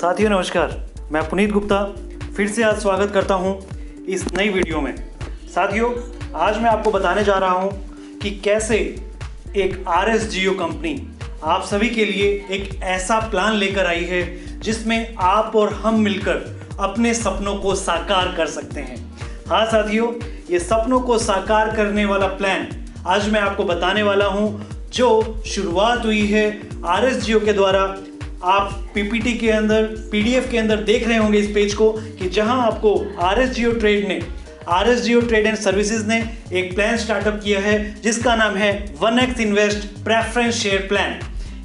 साथियों नमस्कार, मैं पुनीत गुप्ता फिर से आज स्वागत करता हूं इस नई वीडियो में। साथियों, आज मैं आपको बताने जा रहा हूं कि कैसे एक RSGO कंपनी आप सभी के लिए एक ऐसा प्लान लेकर आई है जिसमें आप और हम मिलकर अपने सपनों को साकार कर सकते हैं। हाँ साथियों, ये सपनों को साकार करने वाला प्लान आज मैं आपको बताने वाला हूं, जो शुरुआत हुई है RSGO के द्वारा। आप PPT के अंदर, PDF के अंदर देख रहे होंगे इस पेज को कि जहां आपको RSGO ट्रेड एंड सर्विसेज ने एक प्लान स्टार्टअप किया है जिसका नाम है 1x invest preference share plan.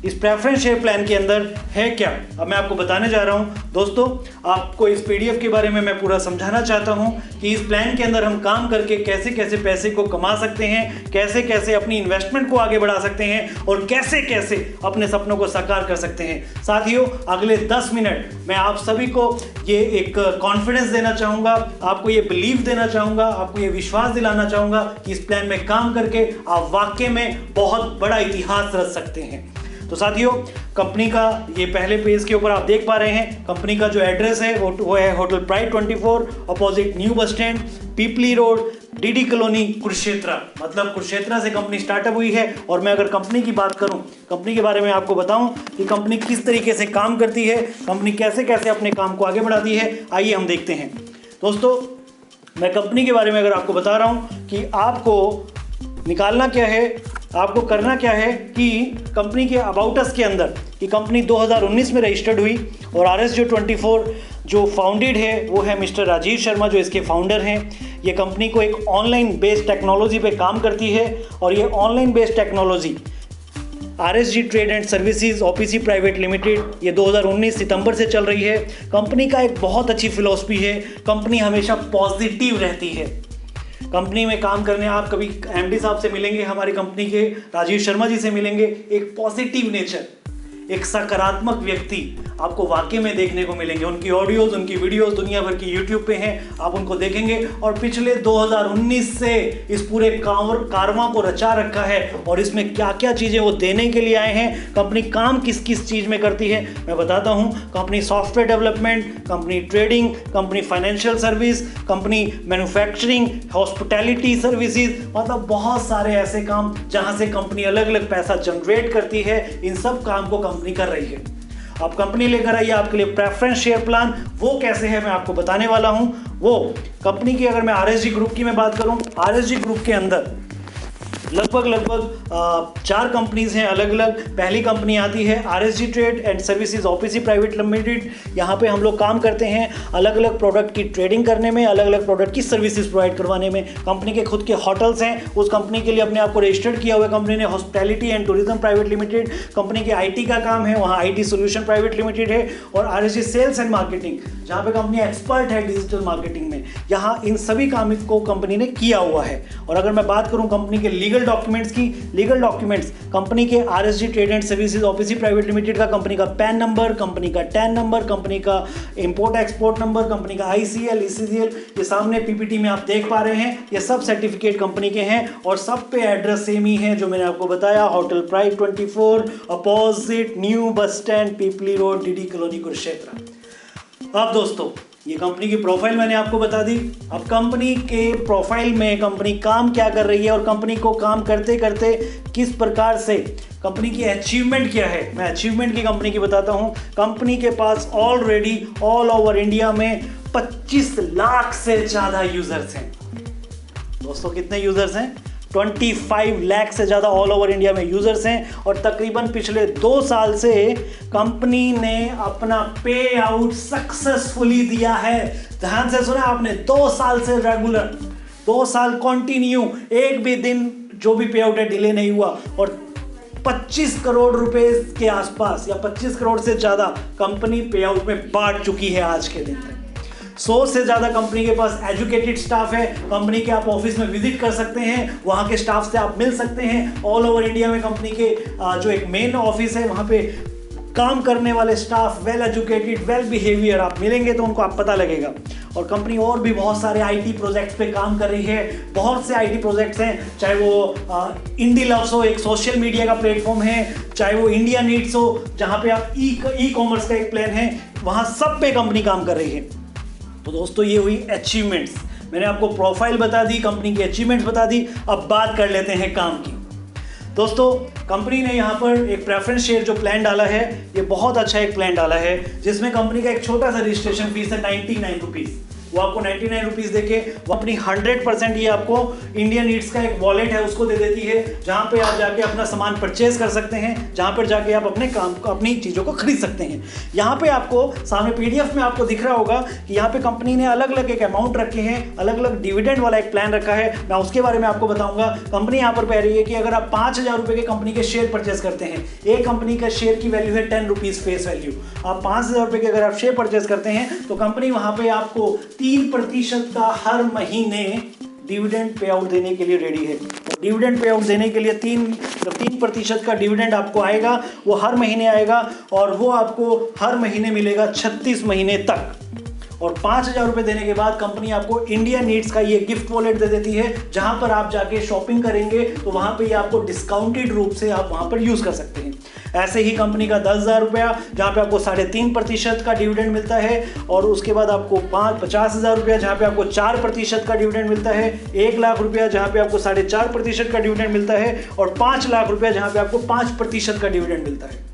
इस प्रेफरेंस शेयर प्लान के अंदर है क्या, अब मैं आपको बताने जा रहा हूं। दोस्तों, आपको इस PDF के बारे में मैं पूरा समझाना चाहता हूं कि इस प्लान के अंदर हम काम करके कैसे कैसे पैसे को कमा सकते हैं, कैसे कैसे अपनी इन्वेस्टमेंट को आगे बढ़ा सकते हैं और कैसे कैसे अपने सपनों को साकार कर सकते हैं। साथियों, अगले 10 मिनट मैं आप सभी को ये एक कॉन्फिडेंस देना चाहूँगा, आपको ये बिलीव देना चाहूँगा, आपको ये विश्वास दिलाना चाहूँगा कि इस प्लान में काम करके आप वाकई में बहुत बड़ा इतिहास रच सकते हैं। तो साथियों, कंपनी का ये पहले पेज के ऊपर आप देख पा रहे हैं, कंपनी का जो एड्रेस है वो है hotel pride 24 opposite new bus stand, Pipli road, DD colony, Kurukshetra. मतलब कुरुक्षेत्र से कंपनी स्टार्टअप हुई है। और मैं अगर कंपनी की बात करूं, कंपनी के बारे में आपको बताऊं कि कंपनी किस तरीके से काम करती है, कंपनी कैसे कैसे अपने काम को आगे बढ़ाती है, आइए हम देखते हैं। दोस्तों, मैं कंपनी के बारे में अगर आपको बता रहा हूं कि आपको निकालना क्या है, आपको करना क्या है कि कंपनी के अबाउट अस के अंदर कि कंपनी 2019 में रजिस्टर्ड हुई और RSGO 24 जो फाउंडेड है वो है मिस्टर राजीव शर्मा, जो इसके फाउंडर हैं। ये कंपनी को एक ऑनलाइन बेस्ड टेक्नोलॉजी पे काम करती है और ये online based technology RSG trade and services OPC private limited ये 2019 सितंबर से चल रही है। कंपनी का एक बहुत अच्छी फिलॉसफी है, कंपनी हमेशा पॉजिटिव रहती है। कंपनी में काम करने आप कभी MD साहब से मिलेंगे, हमारी कंपनी के राजीव शर्मा जी से मिलेंगे, एक पॉजिटिव नेचर, एक सकारात्मक व्यक्ति आपको वाकई में देखने को मिलेंगे। उनकी ऑडियोज, उनकी वीडियोस दुनिया भर की YouTube पे हैं, आप उनको देखेंगे। और पिछले 2019 से इस पूरे कारवां को रचा रखा है और इसमें क्या क्या चीज़ें वो देने के लिए आए हैं। कंपनी काम किस किस चीज़ में करती है मैं बताता हूँ। Company software development, company trading, company financial service, company manufacturing, hospitality services, मतलब बहुत सारे ऐसे काम जहाँ से कंपनी अलग अलग पैसा जनरेट करती है। इन सब काम को कंपनी कर रही है। अब कंपनी लेकर आई है आपके लिए प्रेफरेंस शेयर प्लान। वो कैसे है मैं आपको बताने वाला हूं। वो कंपनी की अगर मैं RSG ग्रुप की मैं बात करूं, RSG ग्रुप के अंदर लगभग 4 कंपनीज हैं अलग अलग। पहली कंपनी आती है RSG trade and services OPC private limited. यहाँ पे हम लोग काम करते हैं अलग अलग प्रोडक्ट की ट्रेडिंग करने में, अलग अलग प्रोडक्ट की सर्विसेज प्रोवाइड करवाने में। कंपनी के खुद के होटल्स हैं, उस कंपनी के लिए अपने आप को रजिस्टर्ड किया हुआ है कंपनी ने, hospitality and tourism private limited. Company के IT का काम है, वहाँ IT सोल्यूशन प्राइवेट लिमिटेड है। और RSG सेल्स एंड मार्केटिंग, जहाँ पे कंपनी एक्सपर्ट है डिजिटल मार्केटिंग में, यहाँ इन सभी काम को कंपनी ने किया हुआ है। और अगर मैं बात करूँ कंपनी के लीगल डॉक्यूमेंट्स की, लीगल डॉक्यूमेंट्स कंपनी के RSG trade and services OPC private limited का कंपनी का पैन नंबर, कंपनी का टैन नंबर, कंपनी का इंपोर्ट एक्सपोर्ट नंबर, कंपनी का ICL, ECCL, ये सामने PPT में आप देख पा रहे हैं। ये सब सर्टिफिकेट कंपनी के हैं और सब पे एड्रेस सेम ही है जो मैंने आपको बताया, hotel pride 24 opposite new bus stand, Pipli road, DD colony, Kurukshetra. अब दोस्तों, ये कंपनी की प्रोफाइल मैंने आपको बता दी। अब कंपनी के प्रोफाइल में कंपनी काम क्या कर रही है और कंपनी को काम करते करते किस प्रकार से कंपनी की अचीवमेंट क्या है, मैं अचीवमेंट की कंपनी की बताता हूं। कंपनी के पास ऑलरेडी ऑल ओवर इंडिया में 25 लाख से ज़्यादा यूजर्स हैं। दोस्तों, कितने यूजर्स हैं? 25 लाख से ज़्यादा ऑल ओवर इंडिया में यूजर्स हैं। और तकरीबन पिछले 2 साल से कंपनी ने अपना पे आउट सक्सेसफुली दिया है। ध्यान से सुना आपने, 2 साल से रेगुलर, 2 साल कंटिन्यू, एक भी दिन जो भी पे आउट है डिले नहीं हुआ। और 25 करोड़ रुपए के आसपास या 25 करोड़ से ज़्यादा कंपनी पे आउट में बांट चुकी है आज के दिन तक। 100 से ज़्यादा कंपनी के पास एजुकेटेड स्टाफ है। कंपनी के आप ऑफिस में विजिट कर सकते हैं, वहाँ के स्टाफ से आप मिल सकते हैं। ऑल ओवर इंडिया में कंपनी के जो एक मेन ऑफिस है वहाँ पे काम करने वाले staff well educated, well behaviour, आप मिलेंगे तो उनको आप पता लगेगा। और कंपनी और भी बहुत सारे IT प्रोजेक्ट्स पे काम कर रही है। बहुत से IT प्रोजेक्ट्स हैं, चाहे वो इंडी लव्स हो, एक सोशल मीडिया का प्लेटफॉर्म है, चाहे वो इंडिया नीड्स हो जहाँ पे आप ई कॉमर्स का एक प्लान है। वहाँ सब पे कंपनी काम कर रही है। तो दोस्तों ये हुई अचीवमेंट्स। मैंने आपको प्रोफाइल बता दी, कंपनी की अचीवमेंट्स बता दी। अब बात कर लेते हैं काम की। दोस्तों कंपनी ने यहाँ पर एक प्रेफरेंस शेयर जो प्लान डाला है, ये बहुत अच्छा एक प्लान डाला है, जिसमें कंपनी का एक छोटा सा रजिस्ट्रेशन फीस है 99 रुपीज़। वो आपको 99 रुपीज़ देके वो अपनी 100% ये आपको इंडियन नीड्स का एक वॉलेट है उसको दे देती है, जहाँ पे आप जाके अपना सामान परचेज कर सकते हैं, जहाँ पर जाके आप अपने काम अपनी चीज़ों को खरीद सकते हैं। यहाँ पे आपको सामने PDF में आपको दिख रहा होगा कि यहाँ पे कंपनी ने अलग अलग एक अमाउंट रखे हैं, अलग अलग डिविडेंड वाला एक प्लान रखा है। मैं उसके बारे में आपको बताऊंगा। कंपनी यहाँ पर कह रही है कि अगर आप 5,000 रुपये के कंपनी के शेयर परचेज करते हैं, एक कंपनी का शेयर की वैल्यू है 10 रुपीज़ फेस वैल्यू, आप 5,000 रुपये के अगर आप शेयर परचेज करते हैं तो कंपनी वहाँ पे आपको 3% का हर महीने डिविडेंड पे आउट देने के लिए रेडी है। डिविडेंड पे आउट देने के लिए 3% का डिविडेंड आपको आएगा, वो हर महीने आएगा और वो आपको हर महीने मिलेगा 36 महीने तक। और 5,000 रुपये देने के बाद कंपनी आपको इंडिया नीड्स का ये गिफ्ट वॉलेट दे देती है, जहां पर आप जाके शॉपिंग करेंगे तो वहां पे ये आपको डिस्काउंटेड रूप से आप वहां पर यूज़ कर सकते हैं। ऐसे ही कंपनी का 10,000 रुपया, जहाँ पे आपको 3.5% का डिविडेंड मिलता है, और उसके बाद आपको 50,000 रुपया, जहाँ पे आपको 4% का डिविडेंड मिलता है, 1,00,000 रुपया, जहाँ पे आपको 4.5% का डिविडेंड मिलता है, और 5,00,000 रुपया, जहाँ पे आपको 5% का डिविडेंड मिलता है।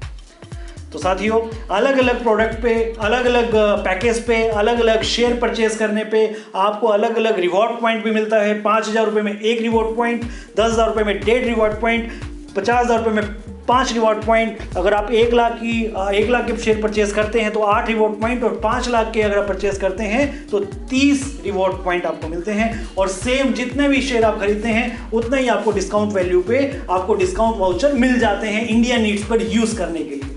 तो साथियों अलग अलग प्रोडक्ट पे, अलग अलग पैकेज पे, अलग अलग शेयर परचेज करने पे आपको अलग अलग रिवॉर्ड पॉइंट भी मिलता है। 5,000 रुपये में 1 रिवॉर्ड पॉइंट, 10,000 रुपये में 1.5 रिवॉर्ड पॉइंट, 50,000 रुपये में 5 रिवॉर्ड पॉइंट। अगर आप 1,00,000 के शेयर परचेज करते हैं तो 8 रिवॉर्ड पॉइंट, और 5,00,000 के अगर आप परचेज करते हैं तो 30 रिवॉर्ड पॉइंट आपको मिलते हैं। और सेम जितने भी शेयर आप खरीदते हैं उतना ही आपको डिस्काउंट वैल्यू पे आपको डिस्काउंट वाउचर मिल जाते हैं इंडिया नीड्स पर यूज़ करने के लिए।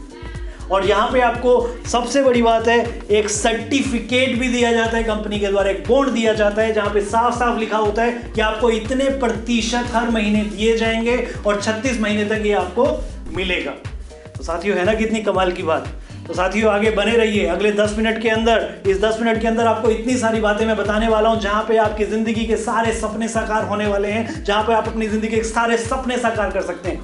और यहाँ पे आपको सबसे बड़ी बात है, एक सर्टिफिकेट भी दिया जाता है कंपनी के द्वारा, एक बॉन्ड दिया जाता है, जहाँ पे साफ साफ लिखा होता है कि आपको इतने प्रतिशत हर महीने दिए जाएंगे और 36 महीने तक ये आपको मिलेगा। तो साथियों है ना कितनी कमाल की बात। तो साथियों आगे बने रहिए। अगले 10 मिनट के अंदर, इस 10 मिनट के अंदर आपको इतनी सारी बातें मैं बताने वाला हूँ, जहाँ पे आपकी ज़िंदगी के सारे सपने साकार होने वाले हैं, जहाँ पे आप अपनी ज़िंदगी के सारे सपने साकार कर सकते हैं।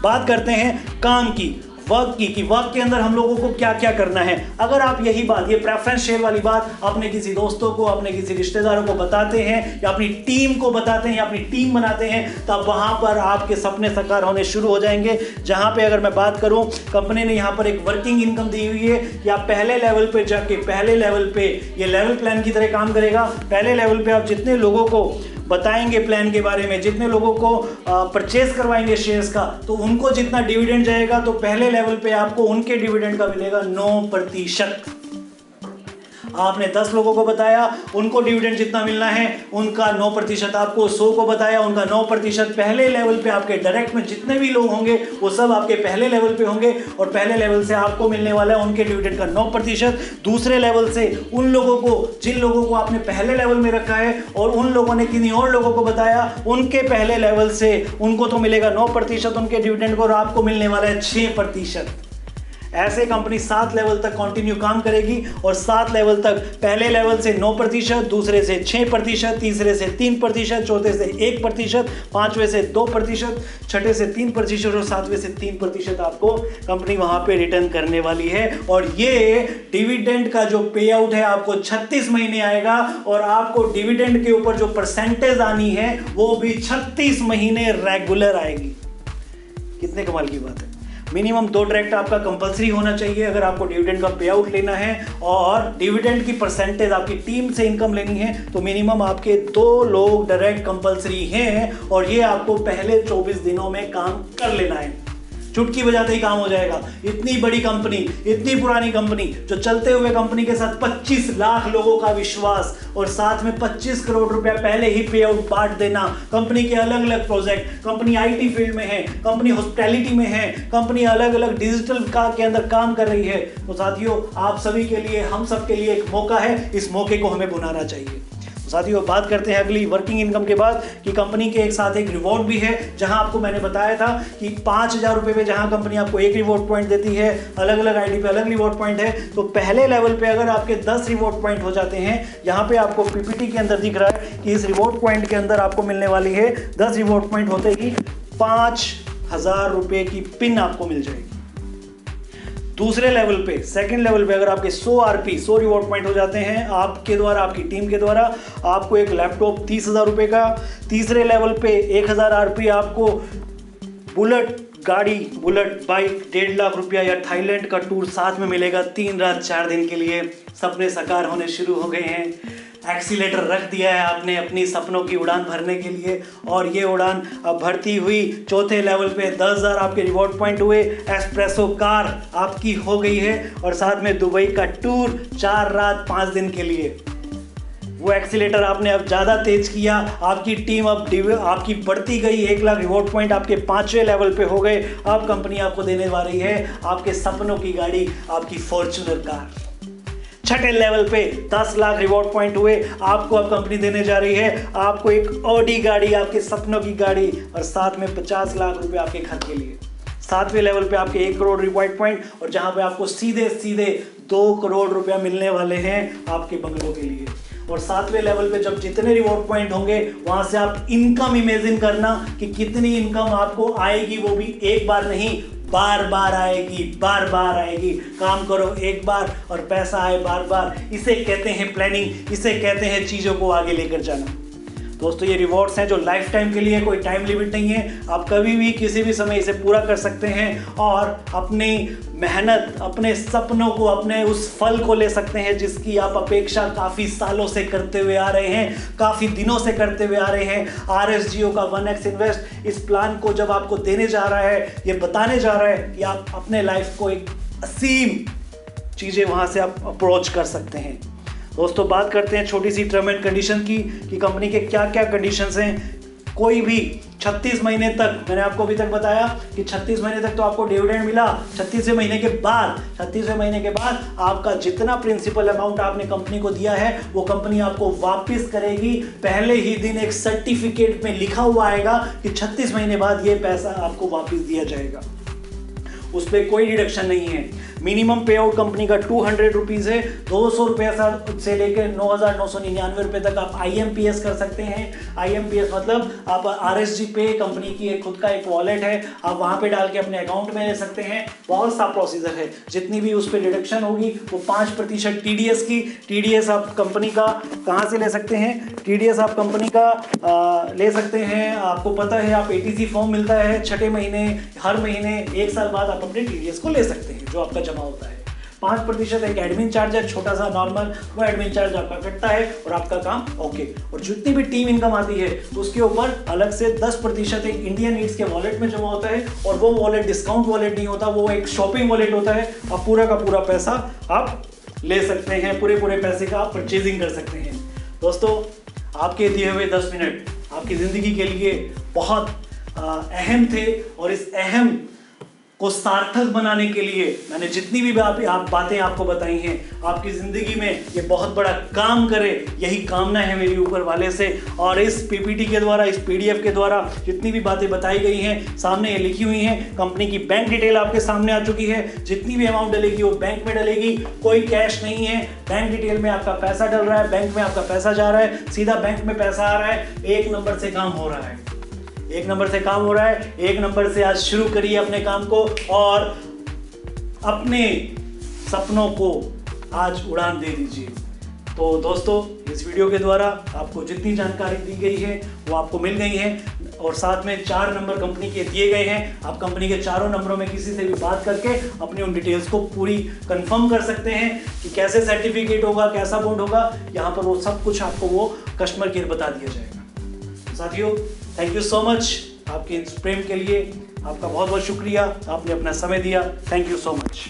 बात करते हैं काम की, वर्क की वर्क के अंदर हम लोगों को क्या क्या करना है। अगर आप यही बात, ये प्रेफरेंस शेयर वाली बात अपने किसी दोस्तों को, अपने किसी रिश्तेदारों को बताते हैं, या अपनी टीम को बताते हैं, या अपनी टीम बनाते हैं, तब वहां पर आपके सपने साकार होने शुरू हो जाएंगे। जहां पे अगर मैं बात करूं, कंपनी ने यहां पर एक वर्किंग इनकम दी हुई है कि आप पहले लेवल पे जाके, पहले लेवल पे ये लेवल प्लान की तरह काम करेगा। पहले लेवल पे आप जितने लोगों को बताएंगे प्लान के बारे में, जितने लोगों को परचेज करवाएंगे शेयर्स का, तो उनको जितना डिविडेंड जाएगा, तो पहले लेवल पे आपको उनके डिविडेंड का मिलेगा 9%। आपने 10 लोगों को बताया, उनको डिविडेंड जितना मिलना है उनका 9%, आपको 100 को बताया, उनका 9%। पहले लेवल पे आपके डायरेक्ट में जितने भी लोग होंगे वो सब आपके पहले लेवल पे होंगे, और पहले लेवल से आपको मिलने वाला है उनके डिविडेंड का 9%। दूसरे लेवल से उन लोगों को, जिन लोगों को आपने पहले लेवल में रखा है और उन लोगों ने किन्हीं और लोगों को बताया, उनके पहले लेवल से उनको तो मिलेगा 9% उनके डिविडेंड को, और आपको मिलने वाला है 6%। ऐसे कंपनी 7 लेवल तक कंटिन्यू काम करेगी, और 7 लेवल तक, पहले लेवल से 9%, दूसरे से 6%, तीसरे से 3%, चौथे से 1%, पांचवें से 2%, छठे से 3%, और 7वें से 3% आपको कंपनी वहां पे रिटर्न करने वाली है। और ये डिविडेंड का जो पे आउट है आपको 36 महीने आएगा, और आपको डिविडेंड के ऊपर जो परसेंटेज आनी है वो भी 36 महीने रेगुलर आएगी। कितने कमाल की बात है। मिनिमम 2 डायरेक्ट आपका कंपलसरी होना चाहिए अगर आपको डिविडेंड का पे आउट लेना है, और डिविडेंड की परसेंटेज आपकी टीम से इनकम लेनी है तो मिनिमम आपके 2 लोग डायरेक्ट कंपलसरी हैं, और ये आपको पहले 24 दिनों में काम कर लेना है। चुटकी बजाते ही काम हो जाएगा। इतनी बड़ी कंपनी, इतनी पुरानी कंपनी, जो चलते हुए कंपनी के साथ 25 लाख लोगों का विश्वास, और साथ में 25 करोड़ रुपया पहले ही पे आउट बांट देना। कंपनी के अलग अलग प्रोजेक्ट, कंपनी आईटी फील्ड में है, कंपनी हॉस्पिटैलिटी में है, कंपनी अलग अलग डिजिटल के अंदर काम कर रही है। तो साथियों आप सभी के लिए, हम सब के लिए एक मौका है, इस मौके को हमें बुलाना चाहिए। साथियों बात करते हैं अगली वर्किंग इनकम के बाद कि कंपनी के एक साथ एक रिवॉर्ड भी है, जहां आपको मैंने बताया था कि 5,000 रुपये पे जहां कंपनी आपको 1 रिवॉर्ड पॉइंट देती है, अलग अलग आईडी पे अलग रिवॉर्ड पॉइंट है। तो पहले लेवल पे अगर आपके 10 रिवॉर्ड पॉइंट हो जाते हैं, यहाँ पे आपको पीपीटी के अंदर दिख रहा है कि इस रिवॉर्ड पॉइंट के अंदर आपको मिलने वाली है, 10 रिवॉर्ड पॉइंट होते ही 5,000 रुपये की पिन आपको मिल जाएगी। दूसरे लेवल पे, सेकंड लेवल पे अगर आपके 100 आरपी 100 रिवॉर्ड पॉइंट हो जाते हैं आपके द्वारा, आपकी टीम के द्वारा, आपको एक लैपटॉप 30,000 रुपये का। तीसरे लेवल पे 1000 आरपी आपको बुलेट गाड़ी, बुलेट बाइक 1.5 लाख रुपया या थाईलैंड का टूर साथ में मिलेगा 3 रात 4 दिन के लिए। सपने साकार होने शुरू हो गए हैं। एक्सीलेटर रख दिया है आपने अपनी सपनों की उड़ान भरने के लिए, और ये उड़ान अब भरती हुई चौथे लेवल पे 10,000 आपके रिवॉर्ड पॉइंट हुए। एस्प्रेसो कार आपकी हो गई है, और साथ में दुबई का टूर 4 रात 5 दिन के लिए। वो एक्सीलेटर आपने अब ज़्यादा तेज किया, आपकी टीम अब आपकी बढ़ती गई, 1 लाख रिवॉर्ड पॉइंट आपके 5वें लेवल पे हो गए। अब कंपनी आपको देने वाली है आपके सपनों की गाड़ी, आपकी फॉर्च्यूनर कार। छठे लेवल पे 10 लाख रिवॉर्ड पॉइंट हुए, आपको अब कंपनी देने जा रही है आपको एक ऑडी गाड़ी, आपके सपनों की गाड़ी, और साथ में 50 लाख रुपए आपके घर के लिए। 7वें लेवल पे आपके 1 करोड़ रिवॉर्ड पॉइंट, और जहां पे आपको सीधे सीधे 2 करोड़ रुपया मिलने वाले हैं आपके बंगलों के लिए। और 7वें लेवल पे जब जितने रिवॉर्ड पॉइंट होंगे वहां से आप इनकम इमेजिन करना कि कितनी इनकम आपको आएगी, वो भी एक बार नहीं, बार बार आएगी, बार बार आएगी। काम करो एक बार और पैसा आए बार बार। इसे कहते हैं प्लानिंग, इसे कहते हैं चीज़ों को आगे लेकर जाना। दोस्तों ये रिवॉर्ड्स हैं जो लाइफ टाइम के लिए, कोई टाइम लिमिट नहीं है। आप कभी भी किसी भी समय इसे पूरा कर सकते हैं और अपनी मेहनत, अपने सपनों को, अपने उस फल को ले सकते हैं जिसकी आप अपेक्षा काफ़ी सालों से करते हुए आ रहे हैं, काफ़ी दिनों से करते हुए आ रहे हैं। RSGO का 1x इन्वेस्ट इस प्लान को जब आपको देने जा रहा है, ये बताने जा रहा है कि आप अपने लाइफ को एक असीम चीज़ें वहाँ से आप अप्रोच कर सकते हैं। दोस्तों बात करते हैं छोटी सी टर्म एंड कंडीशन की कि कंपनी के क्या क्या कंडीशंस हैं। कोई भी 36 महीने तक, मैंने आपको अभी तक बताया कि 36 महीने तक तो आपको डिविडेंड मिला। 36वें महीने के बाद आपका जितना प्रिंसिपल अमाउंट आपने कंपनी को दिया है वो कंपनी आपको वापस करेगी। पहले ही दिन एक सर्टिफिकेट में लिखा हुआ आएगा कि 36 महीने बाद ये पैसा आपको वापस दिया जाएगा, उस पर कोई डिडक्शन नहीं है। मिनिमम पे आउट कंपनी का 200 रुपीज़ है। 200 रुपये से लेकर 9,999 रुपये तक आप IMPS कर सकते हैं। IMPS मतलब आप RSG पे, कंपनी की खुद का एक वॉलेट है, आप वहाँ पे डाल के अपने अकाउंट में ले सकते हैं। बहुत सा प्रोसीजर है, जितनी भी उस पर डिडक्शन होगी वो 5% TDS की। TDS आप कंपनी का कहाँ से ले सकते हैं? TDS आप कंपनी का ले सकते हैं, आपको पता है आप ATC फॉर्म मिलता है 6 महीने, हर महीने 1 साल बाद आप अपने TDS को ले सकते हैं जो आपका जमा होता है। 5% एक एडमिन चार्ज है, छोटा सा नॉर्मल, वो एडमिन चार्ज आपका कटता है और आपका काम ओके। और जितनी भी टीम इनकम आती है उसके ऊपर अलग से 10% एक इंडियन नीड्स के वॉलेट में जमा होता है, और वो वॉलेट डिस्काउंट वॉलेट नहीं होता, वो एक शॉपिंग वॉलेट होता है। आप पूरा का पूरा पैसा आप ले सकते हैं, पूरे पैसे का आप परचेजिंग कर सकते हैं। दोस्तों आपके दिए हुए 10 मिनट आपकी ज़िंदगी के लिए बहुत अहम थे, और इस अहम को सार्थक बनाने के लिए मैंने जितनी भी बातें आपको बताई हैं, आपकी ज़िंदगी में ये बहुत बड़ा काम करे, यही कामना है मेरी ऊपर वाले से। और इस PPT के द्वारा, इस PDF के द्वारा जितनी भी बातें बताई गई हैं सामने ये लिखी हुई हैं। कंपनी की बैंक डिटेल आपके सामने आ चुकी है, जितनी भी अमाउंट डलेगी वो बैंक में डलेगी, कोई कैश नहीं है। बैंक डिटेल में आपका पैसा डल रहा है, बैंक में आपका पैसा जा रहा है, सीधा बैंक में पैसा आ रहा है। 1 नंबर से काम हो रहा है, 1 नंबर से काम हो रहा है। 1 नंबर से आज शुरू करिए अपने काम को, और अपने सपनों को आज उड़ान दे दीजिए। तो दोस्तों इस वीडियो के द्वारा आपको जितनी जानकारी दी गई है वो आपको मिल गई है, और साथ में 4 नंबर कंपनी के दिए गए हैं। आप कंपनी के 4 नंबरों में किसी से भी बात करके अपनी उन डिटेल्स को पूरी कंफर्म कर सकते हैं कि कैसे सर्टिफिकेट होगा, कैसा बॉन्ड होगा। यहाँ पर वो सब कुछ आपको वो कस्टमर केयर बता दिया जाएगा। साथियों थैंक यू सो मच आपके इस प्रेम के लिए, आपका बहुत बहुत शुक्रिया, आपने अपना समय दिया। Thank you so much.